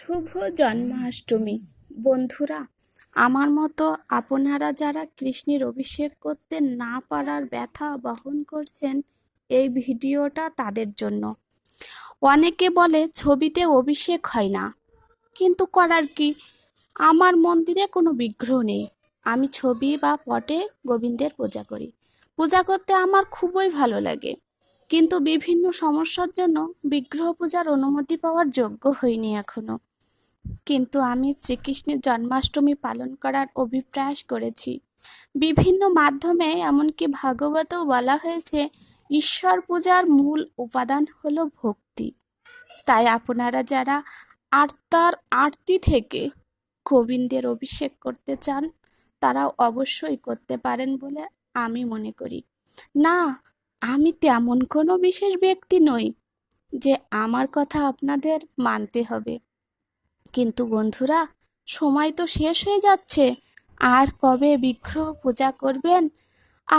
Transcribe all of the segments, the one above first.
শুভ জন্মাষ্টমী। বন্ধুরা, আমার মতো আপনারা যারা কৃষ্ণের অভিষেক করতে না পারার ব্যথা বহন করছেন, এই ভিডিওটা তাদের জন্য। অনেকে বলে ছবিতে অভিষেক হয় না, কিন্তু করার কি, আমার মন্দিরে কোনো বিগ্রহ নেই, আমি ছবি বা পটে গোবিন্দের পূজা করি। পূজা করতে আমার খুবই ভালো লাগে, কিন্তু বিভিন্ন সমস্যার জন্য বিগ্রহ পূজার অনুমতি পাওয়ার যোগ্য হইনি এখনো। কিন্তু আমি শ্রীকৃষ্ণের জন্মাষ্টমী পালন করার অভিপ্রাস করেছি। বিভিন্ন মাধ্যমে, এমনকি ভাগবতেও বলা হয়েছে, ঈশ্বর পূজার মূল উপাদান হলো ভক্তি। তাই আপনারা যারা আত্মার আরতি থেকে গোবিন্দের অভিষেক করতে চান, তারাও অবশ্যই করতে পারেন বলে আমি মনে করি। না, আমি তেমন কোনো বিশেষ ব্যক্তি নই যে আমার কথা আপনাদের মানতে হবে। কিন্তু বন্ধুরা, সময় তো শেষ হয়ে যাচ্ছে। আর কবে বিগ্রহ পূজা করবেন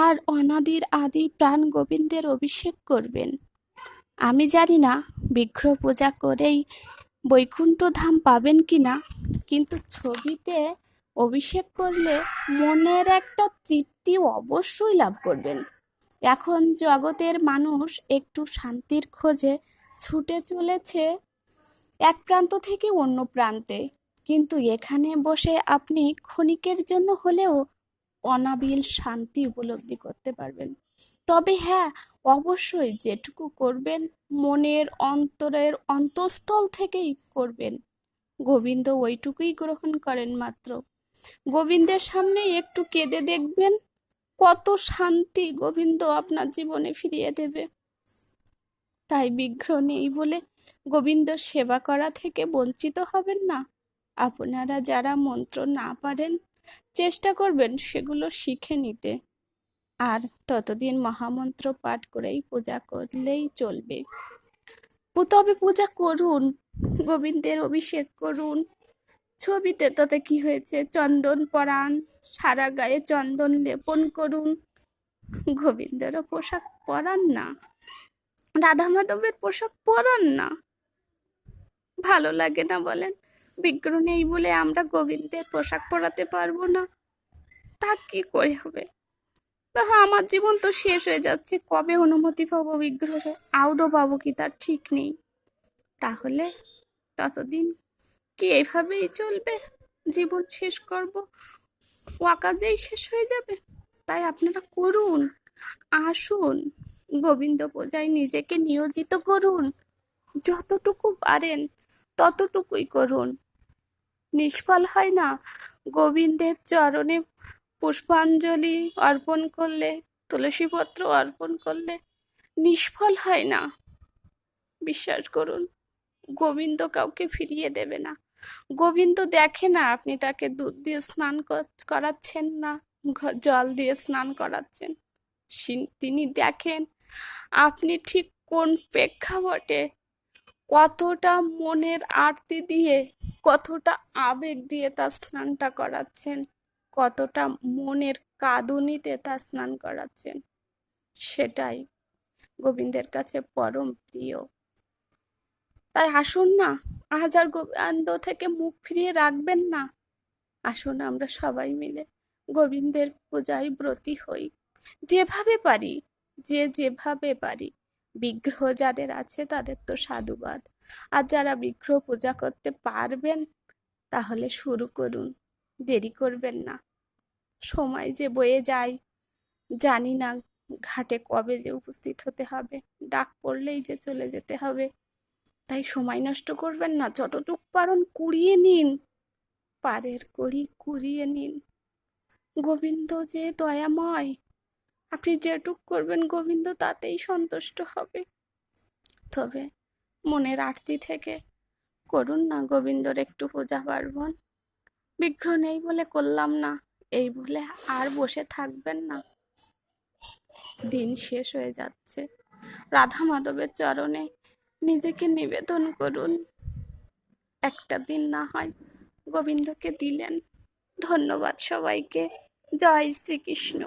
আর অনাদির আদি প্রাণ গোবিন্দের অভিষেক করবেন? আমি জানি না বিগ্রহ পূজা করেই বৈকুণ্ঠ ধাম পাবেন কিনা, কিন্তু ছবিতে অভিষেক করলে মনের একটা তৃপ্তি অবশ্যই লাভ করবেন। এখন জগতের মানুষ একটু শান্তির খোঁজে ছুটে চলেছে এক প্রান্ত থেকে অন্য প্রান্তে, কিন্তু এখানে বসে আপনি ক্ষণিকের জন্য হলেও অনাবিল শান্তি উপলব্ধি করতে পারবেন। তবে হ্যাঁ, অবশ্যই যেটুকু করবেন মনের অন্তরের অন্তঃস্থল থেকেই করবেন। গোবিন্দ ওইটুকুই গ্রহণ করেন মাত্র। গোবিন্দের সামনে একটু কেঁদে দেখবেন, কত শান্তি গোবিন্দ আপনার জীবনে ফিরিয়ে দেবে। তাই বিগ্রহ নেই বলে গোবিন্দ সেবা করা থেকে বঞ্চিত হবেন না। আপনারা যারা মন্ত্র না পারেন, চেষ্টা করবেন সেগুলো শিখে নিতে, আর ততদিন মহামন্ত্র পাঠ করেই পূজা করলেই চলবে। তবে পূজা করুন, গোবিন্দের অভিষেক করুন। ছবিতে তাতে কি হয়েছে, চন্দন পরান, সারা গায়ে চন্দন লেপন করুন। গোবিন্দেরও পোশাক পরান না, রাধা মাধবের পোশাক পরান না। ভালো লাগে না বলেন? বিগ্রহ নেই বলে আমরা গোবিন্দের পোশাক পরাতে পারবো না, তা কি করে হবে? তাহলে আমার জীবন তো শেষ হয়ে যাচ্ছে, কবে অনুমতি পাবো বিগ্রহে? আদৌ পাবো কি তার ঠিক নেই। তাহলে ততদিন কি এভাবেই চলবে? জীবন শেষ করব, ওয়াকাজেই শেষ হয়ে যাবে। তাই আপনারা করুন, আসুন, গোবিন্দ পূজায় নিজেকে নিয়োজিত করুন। যতটুকু পারেন ততটুকুই করুন। নিষ্ফল হয় না গোবিন্দের চরণে পুষ্পাঞ্জলি অর্পণ করলে, তুলসীপত্র অর্পণ করলে নিষ্ফল হয় না। বিশ্বাস করুন, গোবিন্দ কাউকে ফিরিয়ে দেবে না। গোবিন্দ দেখে না আপনি তাকে দুধ দিয়ে স্নান করাচ্ছেন না জল দিয়ে স্নান করাচ্ছেন। তিনি দেখেন আপনি ঠিক কোন প্রেক্ষাপটে কতটা মনের আরতি দিয়ে, কতটা আবেগ দিয়ে তার স্নানটা করাচ্ছেন, কতটা মনের কাঁদুনিতে তার স্নান করাচ্ছেন। সেটাই গোবিন্দের কাছে পরম প্রিয়। তাই আসুন না, আজ আর গোবিন্দ থেকে মুখ ফিরিয়ে রাখবেন না। আসুন আমরা সবাই মিলে গোবিন্দের পূজায় ব্রতী হই, যেভাবে পারি, যেভাবে পারি। বিগ্রহ যাদের আছে তাদের তো সাধুবাদ, আর যারা বিগ্রহ পূজা করতে পারবেন তাহলে শুরু করুন, দেরি করবেন না। সময় যে বয়ে যায় জানি না, ঘাটে কবে যে উপস্থিত হতে হবে, ডাক পড়লেই যে চলে যেতে হবে। তাই সময় নষ্ট করবেন না, যতটুক পারেন কুড়িয়ে নিন, পারের কড়ি কুড়িয়ে নিন। গোবিন্দ যে দয়াময়, আপনি যেটুক করবেন গোবিন্দ তাতেই সন্তুষ্ট হবে। তবে মনের আরতি থেকে করুন না গোবিন্দর একটু পূজা পার্বণ। বিগ্রহ নেই বলে করলাম না এই বলে আর বসে থাকবেন না। দিন শেষ হয়ে যাচ্ছে, রাধা মাধবের চরণে নিজেকে নিবেদন করুন। একটা দিন না হয় গোবিন্দকে দিলেন। ধন্যবাদ সবাইকে। জয় শ্রীকৃষ্ণ।